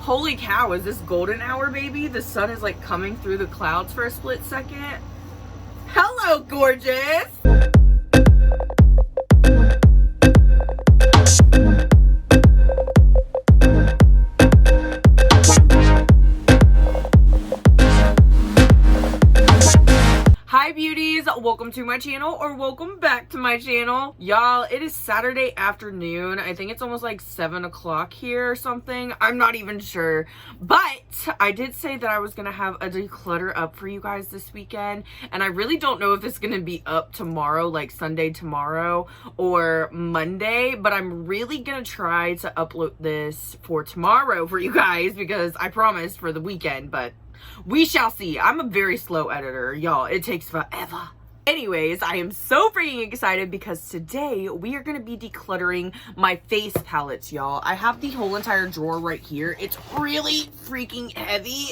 Holy cow, is this golden hour, baby? The sun is like coming through the clouds for a split second. Hello, gorgeous! Hi beauties, welcome to my channel, or welcome back to my channel. Y'all, it is Saturday afternoon. I think it's almost like 7 o'clock here or something. I'm not even sure, but I did say that I was gonna have a declutter up for you guys this weekend, and I really don't know if it's gonna be up tomorrow, like Sunday tomorrow or Monday, but I'm really gonna try to upload this for tomorrow for you guys because I promised for the weekend, but we shall see. I'm a very slow editor, y'all. It takes forever. Anyways, I am so freaking excited because today we are going to be decluttering my face palettes, y'all. I have the whole entire drawer right here. It's really freaking heavy.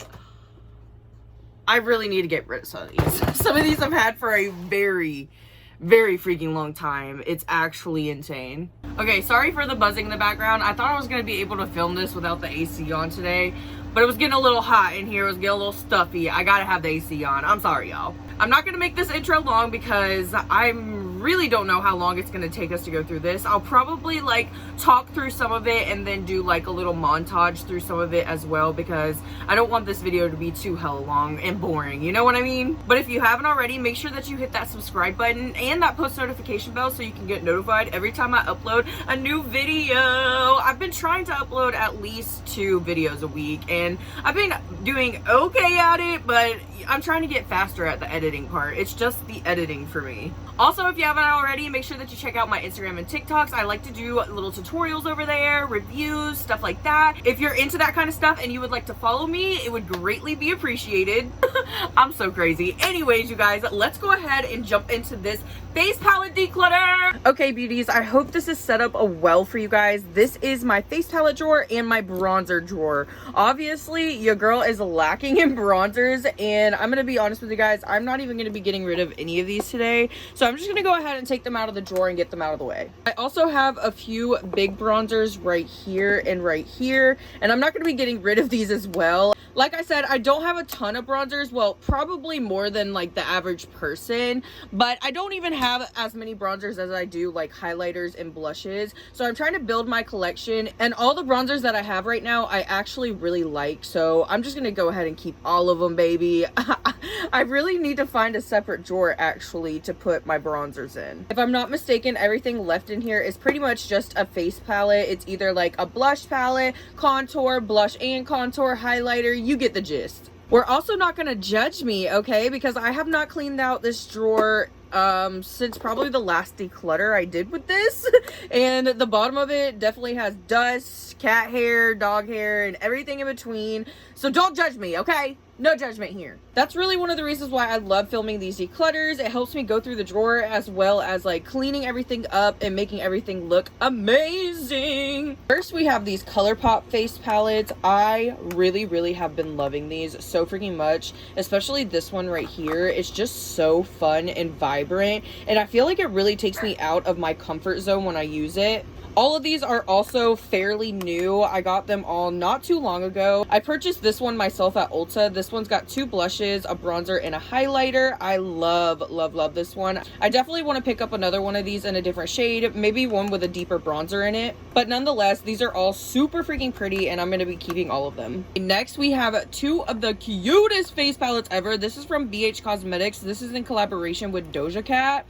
I really need to get rid of some of these. Some of these I've had for a very freaking long time. It's actually insane. Okay, sorry for the buzzing in the background. I thought I was going to be able to film this without the AC on today, but it was getting a little hot in here. It was getting a little stuffy. I gotta have the AC on. I'm sorry, y'all. I'm not gonna make this intro long because I really don't know how long it's gonna take us to go through this. I'll probably like talk through some of it and then do like a little montage through some of it as well because I don't want this video to be too hella long and boring, you know what I mean? But if you haven't already, make sure that you hit that subscribe button and that post notification bell so you can get notified every time I upload a new video. I've been trying to upload at least 2 videos a week and I've been doing okay at it, but I'm trying to get faster at the editing part. It's just the editing for me. Also, if you haven't already, make sure that you check out my Instagram and TikToks. I like to do little tutorials over there, reviews, stuff like that. If you're into that kind of stuff and you would like to follow me, it would greatly be appreciated. I'm so crazy. Anyways, you guys, let's go ahead and jump into this face palette declutter. Okay, beauties, I hope this is set up well for you guys. This is my face palette drawer and my bronzer drawer. Obviously, your girl is lacking in bronzers, and I'm gonna be honest with you guys, I'm not even gonna be getting rid of any of these today. So I'm just gonna go ahead and take them out of the drawer and get them out of the way. I also have a few big bronzers right here and right here, and I'm not gonna be getting rid of these as well. Like I said, I don't have a ton of bronzers. Well, probably more than like the average person, but I don't even have as many bronzers as I do like highlighters and blushes. So I'm trying to build my collection, and all the bronzers that I have right now I actually really like, so I'm just gonna go ahead and keep all of them, baby. I really need to find a separate drawer actually to put my bronzers in. If I'm not mistaken, everything left in here is pretty much just a face palette. It's either like a blush palette, contour, blush and contour, highlighter. You get the gist. We're also not gonna judge me, okay, because I have not cleaned out this drawer since probably the last declutter I did with this, and the bottom of it definitely has dust, cat hair, dog hair, and everything in between, so don't judge me, okay? No judgment here. That's really one of the reasons why I love filming these declutters. It helps me go through the drawer as well as like cleaning everything up and making everything look amazing. First, we have these ColourPop face palettes. I really have been loving these so freaking much, especially this one right here. It's just so fun and vibrant, and I feel like it really takes me out of my comfort zone when I use it. All of these are also fairly new. I got them all not too long ago. I purchased this one myself at Ulta. This one's got 2 blushes, a bronzer, and a highlighter. I love this one. I definitely want to pick up another one of these in a different shade, maybe one with a deeper bronzer in it. But nonetheless, these are all super freaking pretty, and I'm going to be keeping all of them. Next, we have 2 of the cutest face palettes ever. This is from BH Cosmetics. This is in collaboration with Doja Cat.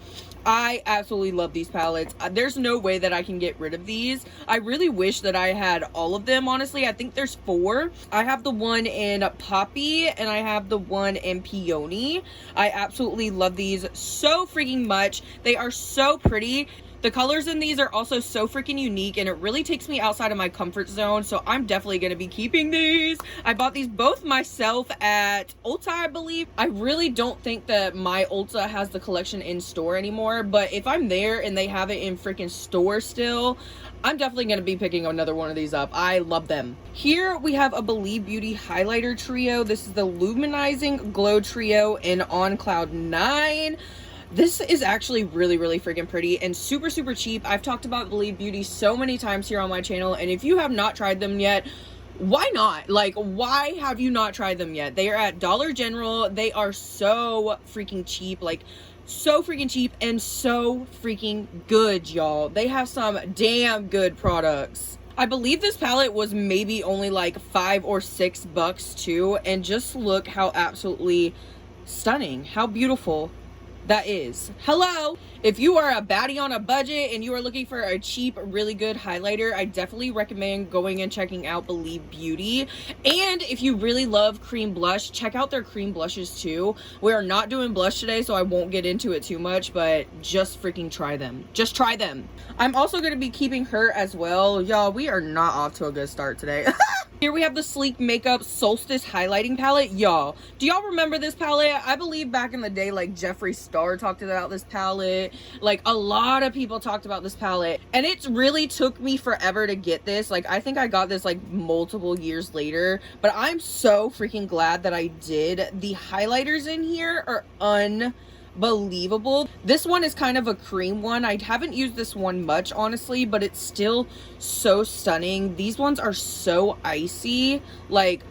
I absolutely love these palettes. There's no way that I can get rid of these. I really wish that I had all of them, honestly. I think there's 4. I have the one in Poppy and I have the one in Peony. I absolutely love these so freaking much. They are so pretty. The colors in these are also so freaking unique, and it really takes me outside of my comfort zone, so I'm definitely going to be keeping these. I bought these both myself at Ulta, I believe. I really don't think that my Ulta has the collection in store anymore, but if I'm there and they have it in freaking store still, I'm definitely going to be picking another one of these up. I love them. Here we have a Believe Beauty highlighter trio. This is the Luminizing Glow Trio in On Cloud 9. This is actually really freaking pretty and super cheap. I've talked about Believe Beauty so many times here on my channel, and if you have not tried them yet, why not? Like, why have you not tried them yet? They are at Dollar General. They are so freaking cheap, like so freaking cheap and so freaking good, y'all. They have some damn good products. I believe this palette was maybe only like $5 or $6 too, and just look how absolutely stunning, how beautiful that is. Hello, if you are a baddie on a budget and you are looking for a cheap, really good highlighter, I definitely recommend going and checking out Believe Beauty. And if you really love cream blush, check out their cream blushes too. We are not doing blush today, so I won't get into it too much, but just freaking try them. Just try them. I'm also going to be keeping her as well. Y'all, we are not off to a good start today. Here we have the Sleek Makeup Solstice Highlighting Palette. Y'all, do y'all remember this palette? I believe back in the day, like Jeffree Star talked about this palette. Like a lot of people talked about this palette. And it really took me forever to get this. Like I think I got this like multiple years later. But I'm so freaking glad that I did. The highlighters in here are unbelievable. This one is kind of a cream one. I haven't used this one much, honestly, but it's still so stunning. These ones are so icy, like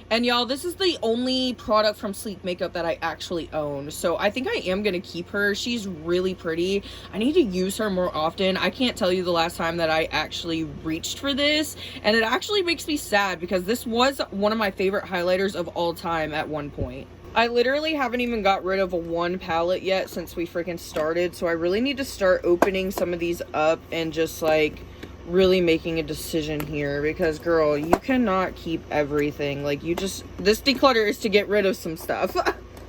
and y'all, this is the only product from Sleek Makeup that I actually own, so I think I am gonna keep her. She's really pretty. I need to use her more often. I can't tell you the last time that I actually reached for this, and it actually makes me sad because this was one of my favorite highlighters of all time at one point. I literally haven't even got rid of one palette yet since we freaking started, so I really need to start opening some of these up and just like really making a decision here, because girl, you cannot keep everything. Like this declutter is to get rid of some stuff.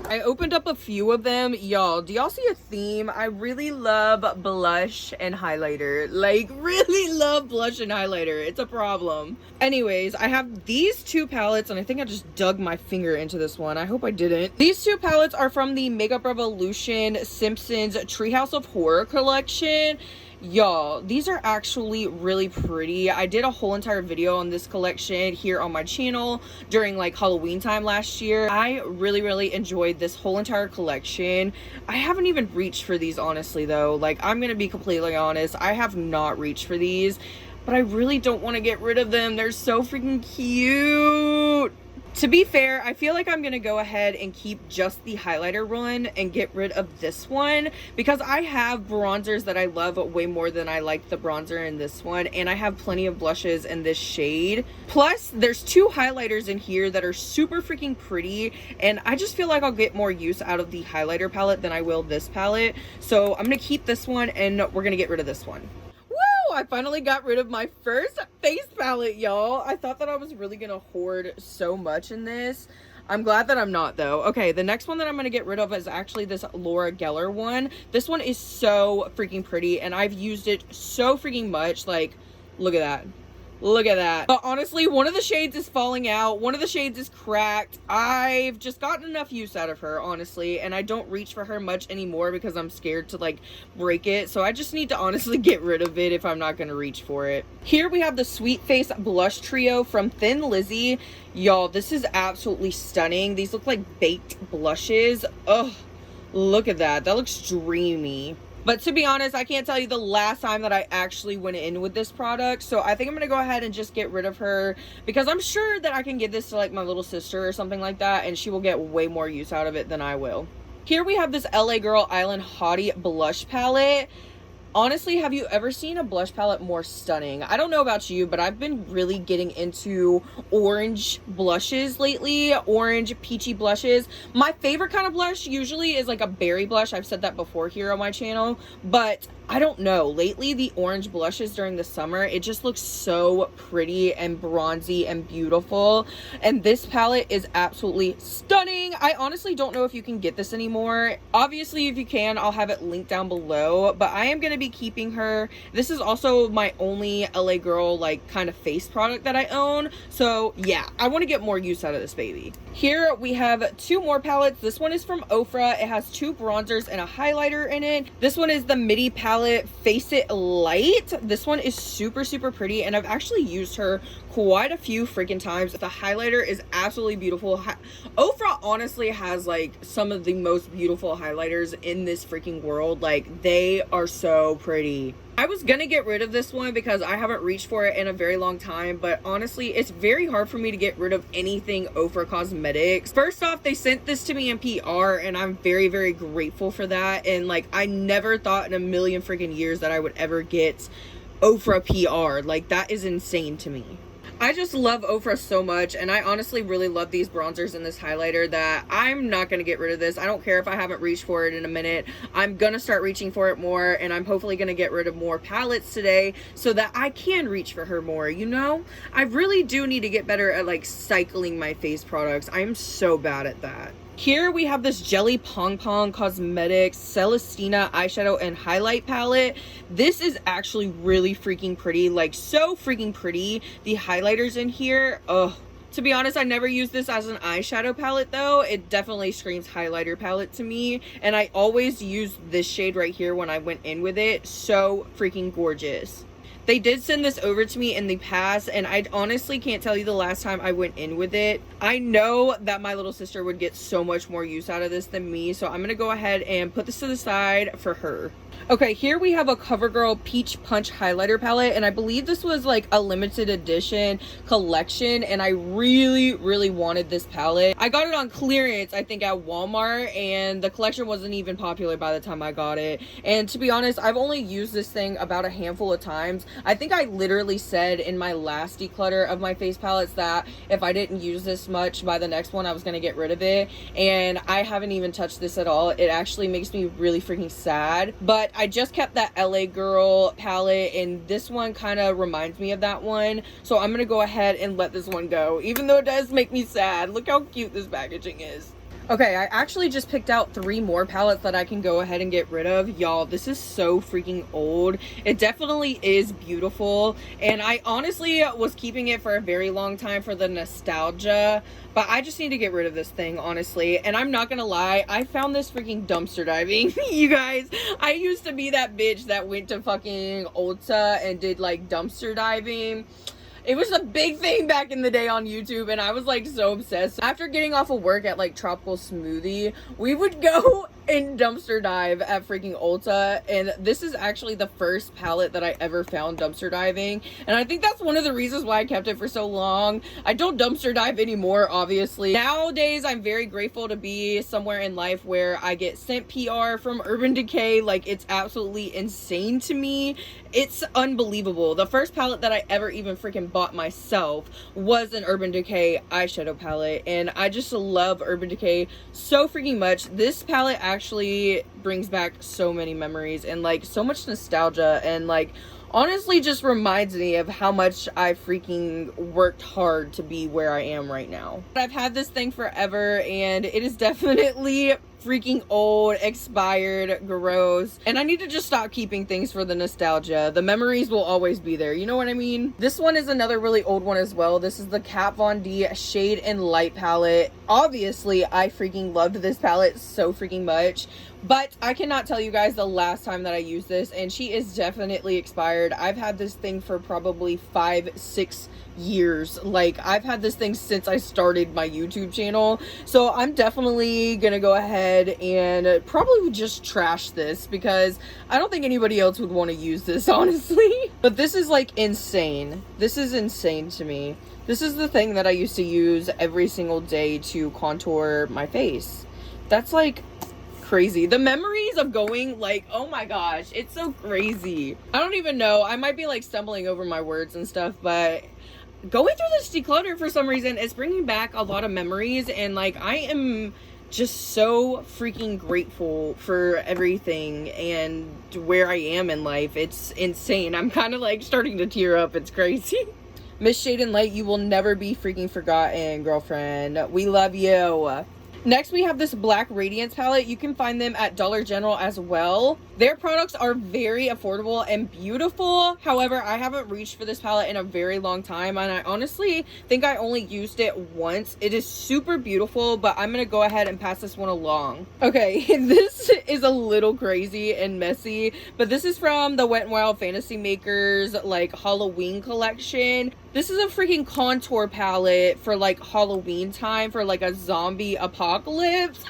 I opened up a few of them. Y'all, do y'all see a theme? I really love blush and highlighter. Like, really love blush and highlighter. It's a problem. Anyways, I have these two palettes, and I think I just dug my finger into this one. I hope I didn't. These two palettes are from the Makeup Revolution Simpsons Treehouse of Horror collection. Y'all, these are actually really pretty. I did a whole entire video on this collection here on my channel during like Halloween time last year. I really enjoyed this whole entire collection. I haven't even reached for these, honestly, though. Like, I'm gonna be completely honest, I have not reached for these, but I really don't want to get rid of them. They're so freaking cute. To be fair, I feel like I'm gonna go ahead and keep just the highlighter one and get rid of this one, because I have bronzers that I love way more than I like the bronzer in this one, and I have plenty of blushes in this shade. Plus, there's two highlighters in here that are super freaking pretty, and I just feel like I'll get more use out of the highlighter palette than I will this palette. So I'm gonna keep this one, and we're gonna get rid of this one. I finally got rid of my first face palette, y'all. I thought that I was really gonna hoard so much in this. I'm glad that I'm not, though. Okay, the next one that I'm gonna get rid of is actually this Laura Geller one. This one is so freaking pretty, and I've used it so freaking much. Like, look at that. Look at that. But honestly, one of the shades is falling out. One of the shades is cracked. I've just gotten enough use out of her, honestly, and I don't reach for her much anymore because I'm scared to like break it. So I just need to honestly get rid of it if I'm not going to reach for it. Here we have the Sweet Face Blush Trio from Thin Lizzy. Y'all, this is absolutely stunning. These look like baked blushes. Ugh, look at that. That looks dreamy. But to be honest, I can't tell you the last time that I actually went in with this product. So I think I'm going to go ahead and just get rid of her, because I'm sure that I can give this to like my little sister or something like that, and she will get way more use out of it than I will. Here we have this LA Girl Island Hottie blush palette. Honestly, have you ever seen a blush palette more stunning? I don't know about you, but I've been really getting into orange blushes lately. Orange, peachy blushes. My favorite kind of blush usually is like a berry blush. I've said that before here on my channel, but I don't know. Lately, the orange blushes during the summer, it just looks so pretty and bronzy and beautiful. And this palette is absolutely stunning. I honestly don't know if you can get this anymore. Obviously, if you can, I'll have it linked down below, but I am going to be keeping her. This is also my only LA Girl like kind of face product that I own. So yeah, I want to get more use out of this baby. Here we have two more palettes. This one is from Ofra. It has two bronzers and a highlighter in it. This one is the Midi palette Face It Light. This one is super pretty, and I've actually used her quite a few freaking times. The highlighter is absolutely beautiful. Ofra honestly has like some of the most beautiful highlighters in this freaking world. Like, they are so pretty. I was gonna get rid of this one because I haven't reached for it in a very long time, but honestly, it's very hard for me to get rid of anything Ofra Cosmetics. First off, they sent this to me in PR, and I'm very, very grateful for that. And like, I never thought in a million freaking years that I would ever get Ofra PR. Like, that is insane to me. I just love Ofra so much, and I honestly really love these bronzers and this highlighter that I'm not going to get rid of this. I don't care if I haven't reached for it in a minute. I'm going to start reaching for it more, and I'm hopefully going to get rid of more palettes today so that I can reach for her more, you know? I really do need to get better at like cycling my face products. I'm so bad at that. Here we have this Jelly Pong Pong Cosmetics Celestina eyeshadow and highlight palette. This is actually really freaking pretty, like so freaking pretty. The highlighters in here, ugh. To be honest, I never used this as an eyeshadow palette though. It definitely screams highlighter palette to me. And I always use this shade right here when I went in with it. So freaking gorgeous. They did send this over to me in the past, and I honestly can't tell you the last time I went in with it. I know that my little sister would get so much more use out of this than me, so I'm going to go ahead and put this to the side for her. Okay, here we have a CoverGirl Peach Punch highlighter palette, and I believe this was like a limited edition collection, and I really, really wanted this palette. I got it on clearance, I think, at Walmart, and the collection wasn't even popular by the time I got it. And to be honest, I've only used this thing about a handful of times. I think I literally said in my last declutter of my face palettes that if I didn't use this much by the next one, I was going to get rid of it, and I haven't even touched this at all. It actually makes me really freaking sad, but I just kept that LA Girl palette, and this one kind of reminds me of that one, so I'm gonna go ahead and let this one go, even though it does make me sad. Look how cute this packaging is. Okay, I actually just picked out 3 more palettes that I can go ahead and get rid of. Y'all, this is so freaking old. It definitely is beautiful, and I honestly was keeping it for a very long time for the nostalgia, but I just need to get rid of this thing, honestly. And I'm not gonna lie, I found this freaking dumpster diving. You guys, I used to be that bitch that went to fucking Ulta and did like dumpster diving. It was a big thing back in the day on YouTube, and I was like so obsessed. After getting off of work at like Tropical Smoothie, we would go and dumpster dive at freaking Ulta, and this is actually the first palette that I ever found dumpster diving, and I think that's one of the reasons why I kept it for so long. I don't dumpster dive anymore, obviously. Nowadays, I'm very grateful to be somewhere in life where I get sent PR from Urban Decay. Like, it's absolutely insane to me. It's unbelievable. The first palette that I ever even freaking bought myself was an Urban Decay eyeshadow palette, and I just love Urban Decay so freaking much. This palette actually brings back so many memories and like so much nostalgia, and like honestly just reminds me of how much I freaking worked hard to be where I am right now. I've had this thing forever, and it is definitely freaking old, expired, gross, and I need to just stop keeping things for the nostalgia. The memories will always be there, you know what I mean? This one is another really old one as well. This is the Kat Von D Shade and Light palette. Obviously, I freaking loved this palette so freaking much, but I cannot tell you guys the last time that I used this, and she is definitely expired. I've had this thing for probably 5-6 years. Like, I've had this thing since I started my YouTube channel, so I'm definitely gonna go ahead and probably just trash this because I don't think anybody else would want to use this, honestly. But this is like insane. This is insane to me. This is the thing that I used to use every single day to contour my face. That's like crazy. The memories of going, like, oh my gosh, it's so crazy. I don't even know. I might be like stumbling over my words and stuff, but going through this declutter for some reason, it's bringing back a lot of memories, and like I am just so freaking grateful for everything and where I am in life. It's insane. I'm kind of like starting to tear up. It's crazy. Miss Shade and Light, you will never be freaking forgotten, girlfriend. We love you. Next, we have this Black Radiance palette. You can find them at Dollar General as well. Their products are very affordable and beautiful. However, I haven't reached for this palette in a very long time, and I honestly think I only used it once. It is super beautiful, but I'm gonna go ahead and pass this one along. Okay, this is a little crazy and messy, but this is from the Wet n Wild Fantasy Makers like Halloween collection. This is a freaking contour palette for like Halloween time, for like a zombie apocalypse.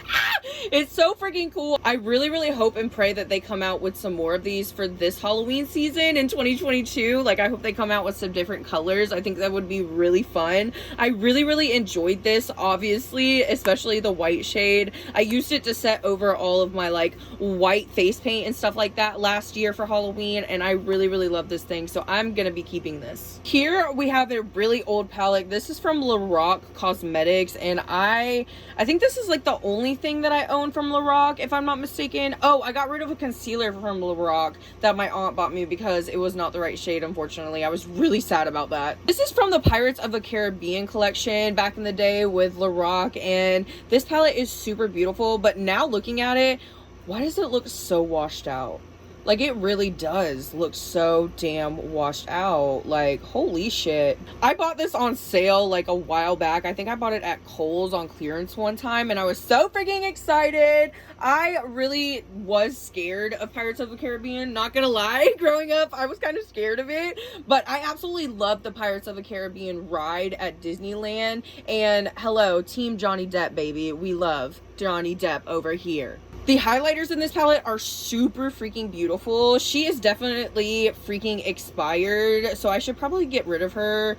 It's so freaking cool. I really hope and pray that they come out with some more of these for this Halloween season in 2022. Like, I hope they come out with some different colors. I think that would be really fun. I really enjoyed this, obviously, especially the white shade. I used it to set over all of my like white face paint and stuff like that last year for Halloween, and I really love this thing, so I'm gonna be keeping this. Here we have a really old palette. This is from Lorac Cosmetics, and I think this is like the only thing that I own from Lorac, if I'm not mistaken. Oh, I got rid of a concealer from Lorac that my aunt bought me because it was not the right shade, unfortunately. I was really sad about that. This is from the Pirates of the Caribbean collection back in the day with Lorac, and this palette is super beautiful, but now looking at it, why does it look so washed out? Like, it really does look so damn washed out. Like, holy shit. I bought this on sale like a while back. I think I bought it at Kohl's on clearance one time, and I was so freaking excited. I really was scared of Pirates of the Caribbean, not gonna lie. Growing up, I was kind of scared of it, but I absolutely loved the Pirates of the Caribbean ride at Disneyland. And hello, Team Johnny Depp, baby. We love Johnny Depp over here. The highlighters in this palette are super freaking beautiful. She is definitely freaking expired, so I should probably get rid of her.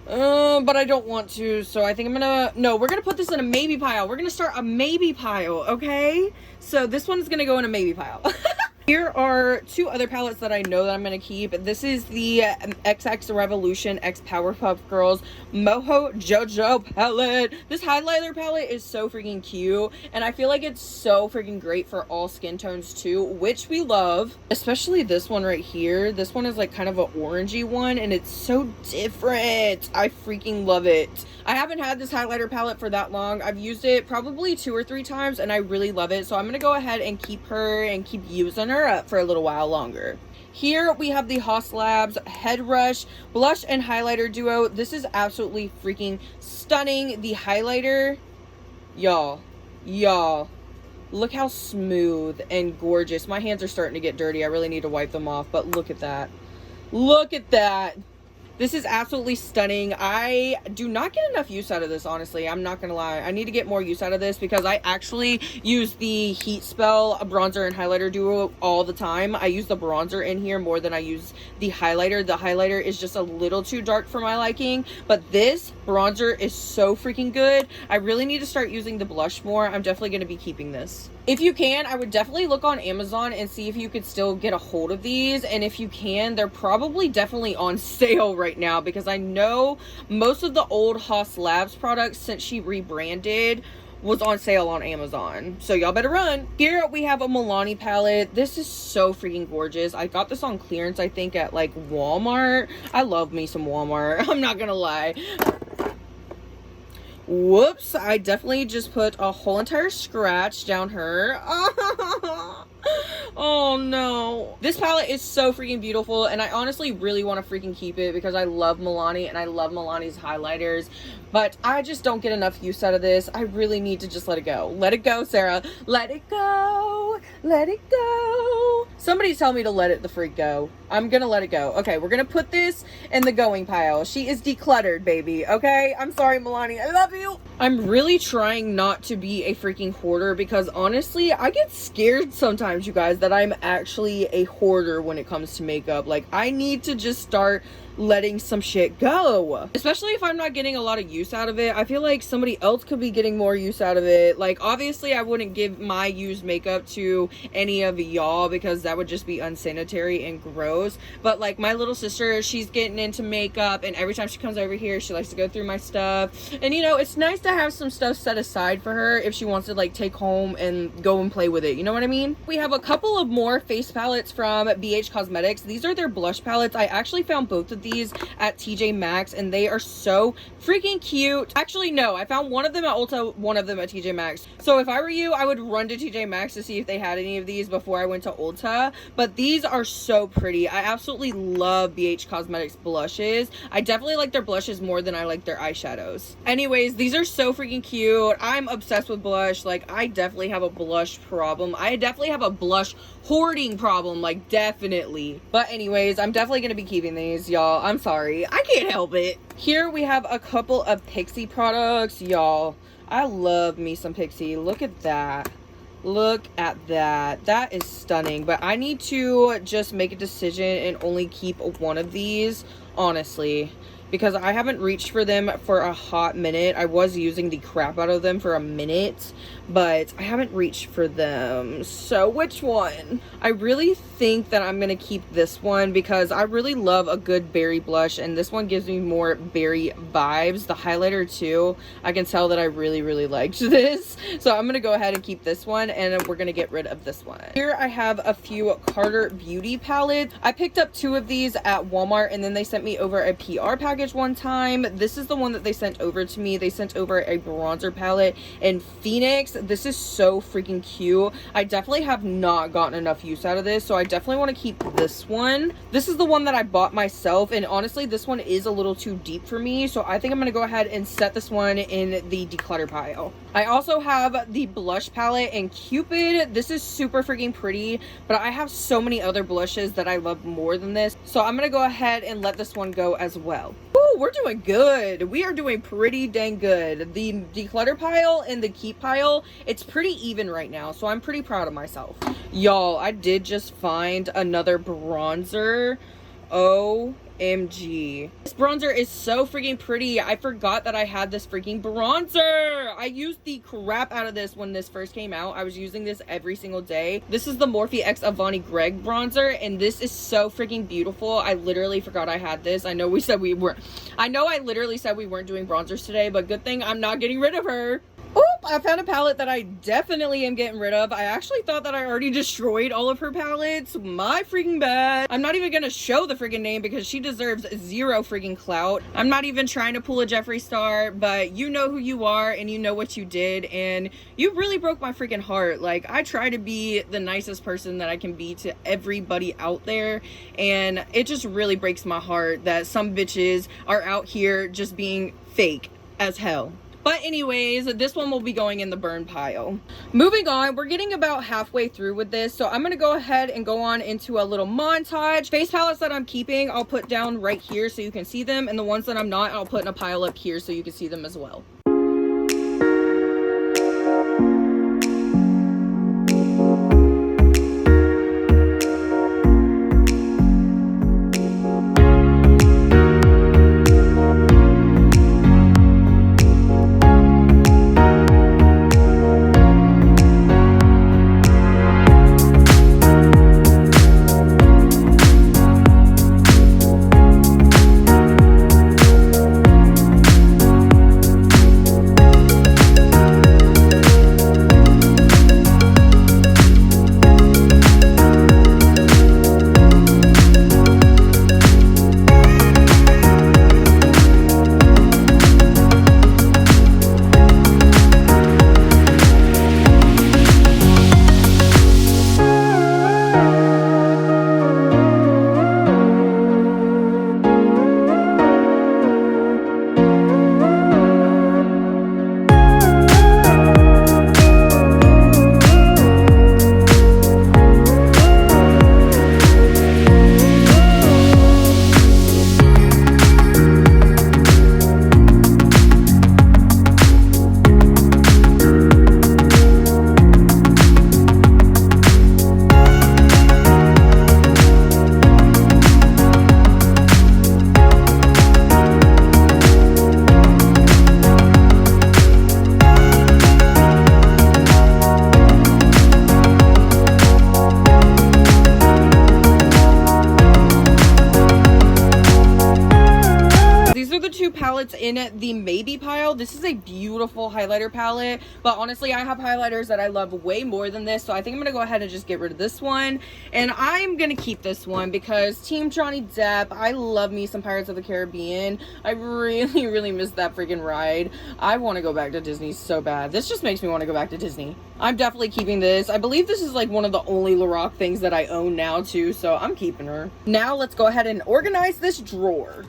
But I don't want to, so I think I'm gonna... No, we're gonna put this in a maybe pile. We're gonna start a maybe pile, okay? So this one is gonna go in a maybe pile. Here are two other palettes that I know that I'm going to keep. This is the XX Revolution X Powerpuff Girls Moho Jojo palette. This highlighter palette is so freaking cute, and I feel like it's so freaking great for all skin tones too, which we love. Especially this one right here. This one is like kind of an orangey one, and it's so different. I freaking love it. I haven't had this highlighter palette for that long. I've used it probably 2 or 3 times, and I really love it. So I'm going to go ahead and keep her and keep using her up for a little while longer. Here we have the Haus Labs Head Rush Blush and Highlighter Duo. This is absolutely freaking stunning. The highlighter, y'all, look how smooth and gorgeous. My hands are starting to get dirty. I really need to wipe them off, but look at that. Look at that. This is absolutely stunning. I do not get enough use out of this, honestly. I'm not gonna lie. I need to get more use out of this because I actually use the Heat Spell bronzer and highlighter duo all the time. I use the bronzer in here more than I use the highlighter. The highlighter is just a little too dark for my liking, but this bronzer is so freaking good. I really need to start using the blush more. I'm definitely gonna be keeping this. If you can, I would definitely look on Amazon and see if you could still get a hold of these. And if you can, they're probably definitely on sale right now because I know most of the old Haus Labs products since she rebranded was on sale on Amazon. So y'all better run. Here we have a Milani palette. This is so freaking gorgeous. I got this on clearance, I think, at like Walmart. I love me some Walmart. I'm not gonna lie. Whoops, I definitely just put a whole entire scratch down her. Oh no. This palette is so freaking beautiful, and I honestly really want to freaking keep it because I love Milani and I love Milani's highlighters, but I just don't get enough use out of this. I really need to just let it go. Let it go, Sarah. Let it go. Let it go. Somebody tell me to let it the freak go. I'm gonna let it go. Okay, we're gonna put this in the going pile. She is decluttered, baby. Okay? I'm sorry, Milani. I love you. I'm really trying not to be a freaking hoarder because honestly, I get scared sometimes, you guys, that I'm actually a hoarder when it comes to makeup. Like, I need to just start letting some shit go, especially if I'm not getting a lot of use out of it. I feel like somebody else could be getting more use out of it. Like, obviously I wouldn't give my used makeup to any of y'all because that would just be unsanitary and gross, but like my little sister, she's getting into makeup, and every time she comes over here she likes to go through my stuff, and you know, it's nice to have some stuff set aside for her if she wants to like take home and go and play with it, you know what I mean? We have a couple of more face palettes from BH Cosmetics. These are their blush palettes. I actually found both of these at TJ Maxx, and they are so freaking cute. Actually, no, I found one of them at Ulta, one of them at TJ Maxx. So if I were you, I would run to TJ Maxx to see if they had any of these before I went to Ulta. But these are so pretty. I absolutely love BH Cosmetics blushes. I definitely like their blushes more than I like their eyeshadows. Anyways, these are so freaking cute. I'm obsessed with blush. Like, I definitely have a blush problem. I definitely have a blush hoarding problem, like, definitely. But anyways, I'm definitely gonna be keeping these, y'all. y'all. I'm sorry. I can't help it. Here we have a couple of Pixie products, y'all. I love me some Pixie. Look at that. Look at that. That is stunning. But I need to just make a decision and only keep one of these, honestly, because I haven't reached for them for a hot minute. I was using the crap out of them for a minute, but I haven't reached for them. So which one? I really think that I'm gonna keep this one because I really love a good berry blush, and this one gives me more berry vibes. The highlighter too, I can tell that I really liked this. So I'm gonna go ahead and keep this one, and we're gonna get rid of this one. Here I have a few Carter Beauty palettes. I picked up 2 of these at Walmart, and then they sent me over a PR package one time. This is the one that they sent over to me. They sent over a bronzer palette in Phoenix. This is so freaking cute. I definitely have not gotten enough use out of this, so I definitely want to keep this one. This is the one that I bought myself, and honestly this one is a little too deep for me, so I think I'm gonna go ahead and set this one in the declutter pile. I also have the blush palette in Cupid. This is super freaking pretty, but I have so many other blushes that I love more than this, so I'm gonna go ahead and let this one go as well. Ooh, we're doing good. We are doing pretty dang good. The declutter pile and the keep pile, it's pretty even right now, so I'm pretty proud of myself. Y'all, I did just find another bronzer. OMG. This bronzer is so freaking pretty. I forgot that I had this freaking bronzer. I used the crap out of this when this first came out. I was using this every single day. This is the Morphe X Avani Greg bronzer, and this is so freaking beautiful. I literally forgot I had this. I know we said we were. I know I literally said we weren't doing bronzers today, but good thing I'm not getting rid of her. Oop, I found a palette that I definitely am getting rid of. I actually thought that I already destroyed all of her palettes. My freaking bad. I'm not even gonna show the freaking name because she deserves 0 freaking clout. I'm not even trying to pull a Jeffree Star, but you know who you are and you know what you did, and you really broke my freaking heart. Like, I try to be the nicest person that I can be to everybody out there, and it just really breaks my heart that some bitches are out here just being fake as hell. But anyways, this one will be going in the burn pile. Moving on, we're getting about halfway through with this, so I'm gonna go ahead and go on into a little montage. Face palettes that I'm keeping, I'll put down right here so you can see them, and the ones that I'm not, I'll put in a pile up here so you can see them as well. palettes in the maybe pile. This is a beautiful highlighter palette, but honestly I have highlighters that I love way more than this, so I think I'm gonna go ahead and just get rid of this one, and I'm gonna keep this one because Team Johnny Depp, I love me some Pirates of the Caribbean. I really miss that freaking ride. I want to go back to Disney so bad. This just makes me want to go back to Disney. I'm definitely keeping this. I believe this is like one of the only Lorac things that I own now too, so I'm keeping her. Now let's go ahead and organize this drawer.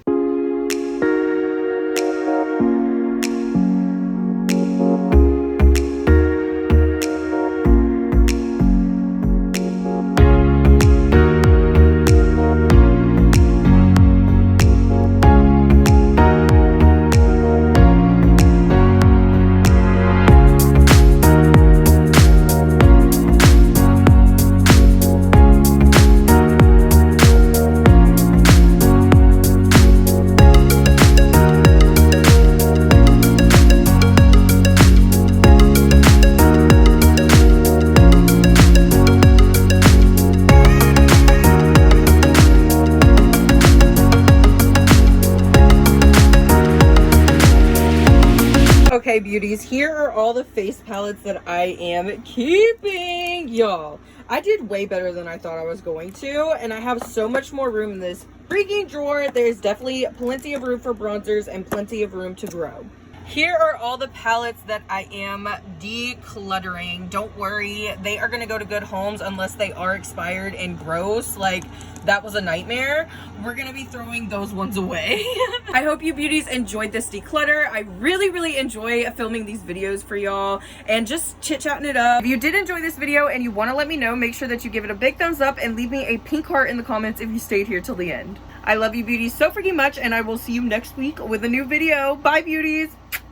Okay, beauties, here are all the face palettes that I am keeping. Y'all, I did way better than I thought I was going to, and I have so much more room in this freaking drawer. There's definitely plenty of room for bronzers and plenty of room to grow. Here are all the palettes that I am decluttering. Don't worry, they are gonna go to good homes unless they are expired and gross. Like, that was a nightmare. We're gonna be throwing those ones away. I hope you beauties enjoyed this declutter. I really enjoy filming these videos for y'all and just chit-chatting it up. If you did enjoy this video and you wanna let me know, make sure that you give it a big thumbs up and leave me a pink heart in the comments if you stayed here till the end. I love you beauties so freaking much, and I will see you next week with a new video. Bye beauties.